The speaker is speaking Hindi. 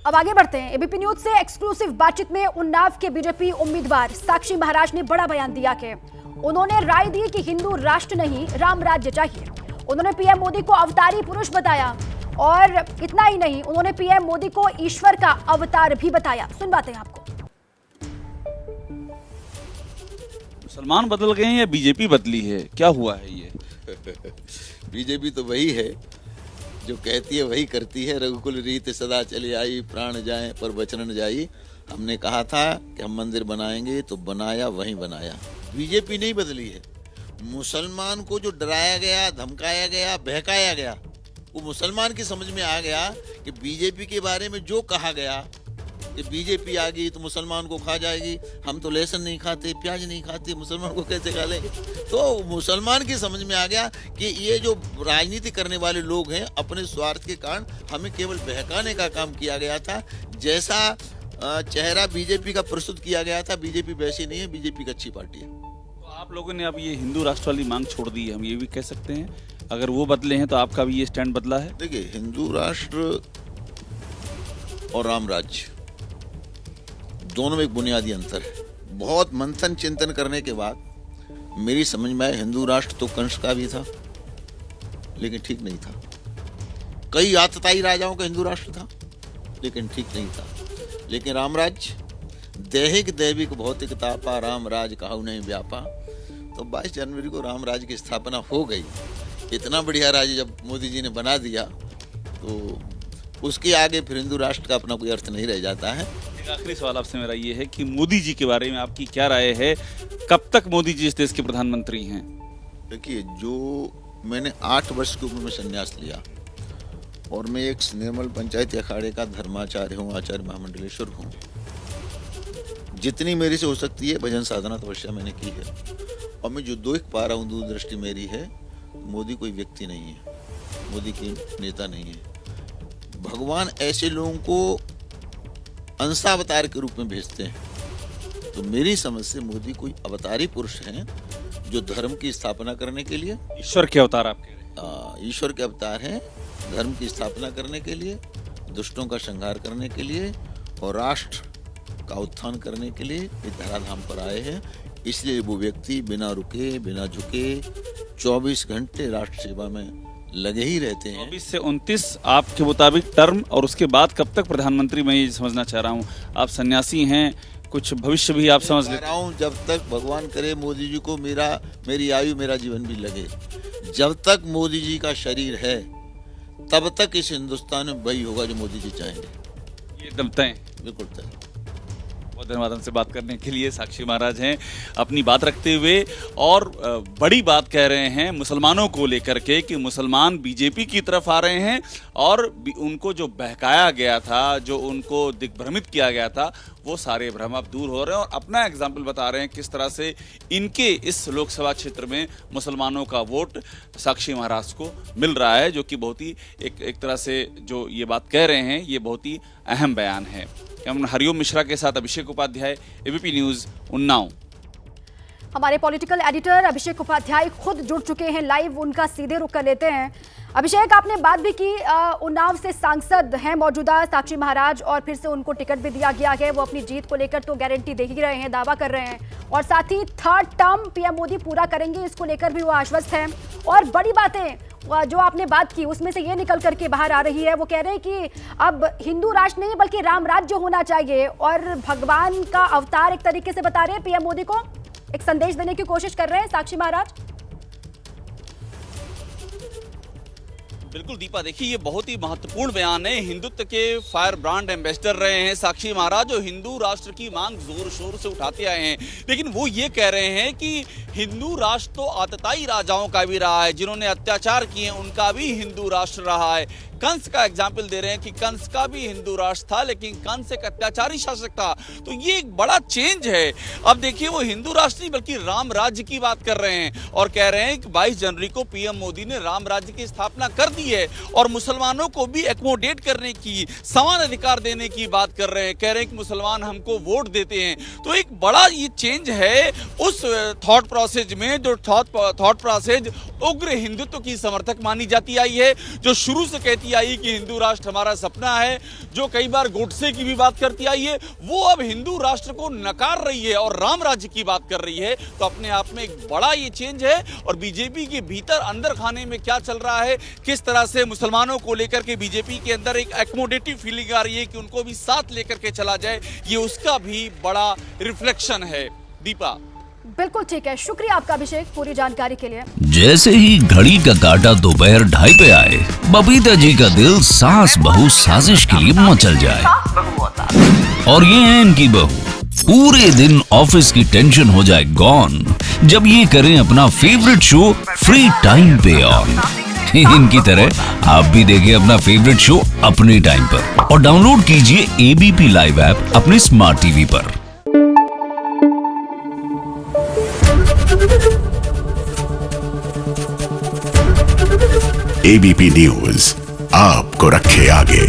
अब आगे बढ़ते हैं। एबीपी न्यूज से एक्सक्लूसिव बातचीत में उन्नाव के बीजेपी उम्मीदवार साक्षी महाराज ने बड़ा बयान दिया कि उन्होंने राय दी कि हिंदू राष्ट्र नहीं राम राज्य चाहिए। उन्होंने पीएम मोदी को अवतारी पुरुष बताया और इतना ही नहीं, उन्होंने पीएम मोदी को ईश्वर का अवतार भी बताया। सुनवाते हैं आपको। मुसलमान बदल गए हैं या बीजेपी बदली है, क्या हुआ है ये? बीजेपी तो वही है जो कहती है वही करती है। रघुकुल रीत सदा चली आई, प्राण जाए पर वचन न जाई। हमने कहा था कि हम मंदिर बनाएंगे तो बनाया, वहीं बनाया। बीजेपी नहीं बदली है। मुसलमान को जो डराया गया, धमकाया गया, बहकाया गया, वो मुसलमान की समझ में आ गया कि बीजेपी के बारे में जो कहा गया कि बीजेपी आ गई तो मुसलमान को खा जाएगी। हम तो लहसुन नहीं खाते, प्याज नहीं खाते, मुसलमान को कैसे खा लेंगे? तो मुसलमान की समझ में आ गया कि ये जो राजनीति करने वाले लोग हैं, अपने स्वार्थ के कारण हमें केवल बहकाने का काम किया गया था। जैसा चेहरा बीजेपी का प्रस्तुत किया गया था, बीजेपी वैसी नहीं है। बीजेपी एक अच्छी पार्टी है। तो आप लोगों ने अब ये हिंदू राष्ट्र वाली मांग छोड़ दी है, हम ये भी कह सकते हैं। अगर वो बदले हैं तो आपका भी ये स्टैंड बदला है? देखिए, हिंदू राष्ट्र और राम राज्य दोनों में एक बुनियादी अंतर है। बहुत मंथन चिंतन करने के बाद मेरी समझ में आया, हिंदू राष्ट्र तो कंस का भी था लेकिन ठीक नहीं था। कई आतताई राजाओं का हिंदू राष्ट्र था लेकिन ठीक नहीं था। लेकिन राम राज्य दैहिक दैविक भौतिक तापा, राम राज कहु नहीं व्यापा। तो 22 जनवरी को राम राज्य की स्थापना हो गई। इतना बढ़िया राज्य जब मोदी जी ने बना दिया तो उसके आगे फिर हिंदू राष्ट्र का अपना कोई अर्थ नहीं रह जाता है। एक आखिरी सवाल आपसे मेरा ये है कि मोदी जी के बारे में आपकी क्या राय है? कब तक मोदी जी इस देश के प्रधानमंत्री हैं? देखिए, जो मैंने 8 वर्ष की उम्र में संन्यास लिया और मैं एक निर्मल पंचायत अखाड़े का धर्माचार्य हूँ, आचार्य महामंडलेश्वर हूँ। जितनी मेरी से हो सकती है भजन साधना तपस्या मैंने की है। और मैं जो देख पा रहा हूँ, दूरदृष्टि मेरी है, मोदी कोई व्यक्ति नहीं है, मोदी की नेता नहीं है। भगवान ऐसे लोगों को अंशावतार के रूप में भेजते हैं। तो मेरी समझ से मोदी कोई अवतारी पुरुष हैं जो धर्म की स्थापना करने के लिए, ईश्वर के अवतार आप कह रहे हैं? ईश्वर के अवतार हैं, धर्म की स्थापना करने के लिए, दुष्टों का संहार करने के लिए और राष्ट्र का उत्थान करने के लिए इस धराधाम पर आए हैं। इसलिए वो व्यक्ति बिना रुके, बिना झुके 24 घंटे राष्ट्र सेवा में लगे ही रहते हैं। 24 से 29 आपके मुताबिक टर्म, और उसके बाद कब तक प्रधानमंत्री? मैं ये समझना चाह रहा हूँ। आप सन्यासी हैं, कुछ भविष्य भी आप समझ लेते हैं? जब तक भगवान करे मोदी जी को मेरी आयु, मेरा जीवन भी लगे, जब तक मोदी जी का शरीर है तब तक इस हिंदुस्तान में वही होगा जो मोदी जी चाहेंगे। ये एकदम तय? बिल्कुल तय। बहुत धन्यवाद हमसे बात करने के लिए। साक्षी महाराज हैं अपनी बात रखते हुए और बड़ी बात कह रहे हैं मुसलमानों को लेकर के कि मुसलमान बीजेपी की तरफ आ रहे हैं और उनको जो बहकाया गया था, जो उनको दिग्भ्रमित किया गया था, वो सारे भ्रम अब दूर हो रहे हैं। और अपना एग्जाम्पल बता रहे हैं किस तरह से इनके इस लोकसभा क्षेत्र में मुसलमानों का वोट साक्षी महाराज को मिल रहा है, जो कि बहुत ही एक तरह से जो ये बात कह रहे हैं ये बहुत ही अहम बयान है। हम हरिओम मिश्रा के साथ अभिषेक उपाध्याय, एबीपी न्यूज उन्नाव। हमारे पॉलिटिकल एडिटर अभिषेक उपाध्याय खुद जुड़ चुके हैं लाइव, उनका सीधे रुख कर लेते हैं। अभिषेक, आपने बात भी की, उन्नाव से सांसद हैं मौजूदा साक्षी महाराज और फिर से उनको टिकट भी दिया गया है। वो अपनी जीत को लेकर तो गारंटी दे ही रहे हैं, दावा कर रहे हैं और साथ ही 3rd टर्म पीएम मोदी पूरा करेंगे, इसको लेकर भी वो आश्वस्त हैं। और बड़ी बातें जो आपने बात की उसमें से ये निकल करके बाहर आ रही है, वो कह रहे हैं कि अब हिंदू राष्ट्र नहीं बल्कि राम राज्य होना चाहिए और भगवान का अवतार एक तरीके से बता रहे हैं, पीएम मोदी को एक संदेश देने की कोशिश कर रहे हैं साक्षी महाराज। बिल्कुल दीपा, देखिए ये बहुत ही महत्वपूर्ण बयान है। हिंदुत्व के फायर ब्रांड एम्बेसडर रहे हैं साक्षी महाराज, जो हिंदू राष्ट्र की मांग जोर शोर से उठाते आए हैं। लेकिन वो ये कह रहे हैं कि हिंदू राष्ट्र तो आतताई राजाओं का भी रहा है, जिन्होंने अत्याचार किए उनका भी हिंदू राष्ट्र रहा है। कंस का एग्जाम्पल दे रहे हैं कि कंस का भी हिंदू राष्ट्र था, लेकिन कंस एक अत्याचारी शासक था। तो ये एक बड़ा चेंज है। अब देखिए, वो हिंदू राष्ट्र नहीं बल्कि राम राज्य की बात कर रहे हैं और कह रहे हैं कि 22 जनवरी को पीएम मोदी ने राम राज्य की स्थापना कर दी है और मुसलमानों को भी एकोमोडेट करने की, समान अधिकार देने की बात कर रहे हैं। कह रहे हैं कि मुसलमान हमको वोट देते हैं। तो एक बड़ा ये चेंज है उस थॉट प्रोसेस में, जो थॉट प्रोसेस उग्र हिंदुत्व की समर्थक मानी जाती आई है, जो शुरू से कहती करती आई कि हिंदू राष्ट्र हमारा सपना है, जो कई बार गोडसे की भी बात करती आई है, वो अब हिंदू राष्ट्र को नकार रही है और राम राज्य की बात कर रही है। तो अपने आप में एक बड़ा ये चेंज है। और बीजेपी के भीतर अंदर खाने में क्या चल रहा है, किस तरह से मुसलमानों को लेकर के बीजेपी के अंदर एक एकोमोडेटिव फीलिंग आ रही है कि उनको भी साथ लेकर के चला जाए, ये उसका भी बड़ा रिफ्लेक्शन है। दीपा, बिल्कुल ठीक है, शुक्रिया आपका अभिषेक पूरी जानकारी के लिए। जैसे ही घड़ी का काटा दोपहर 2:30 पे आए, बबीता जी का दिल सास बहू साजिश के लिए मचल जाए। और ये है इनकी बहू, पूरे दिन ऑफिस की टेंशन हो जाए गॉन जब ये करें अपना फेवरेट शो फ्री टाइम पे ऑन। इनकी तरह आप भी देखिए अपना फेवरेट शो अपने टाइम पर और डाउनलोड कीजिए एबीपी लाइव ऐप अपने स्मार्ट टीवी पर। एबीपी न्यूज आपको रखे आगे।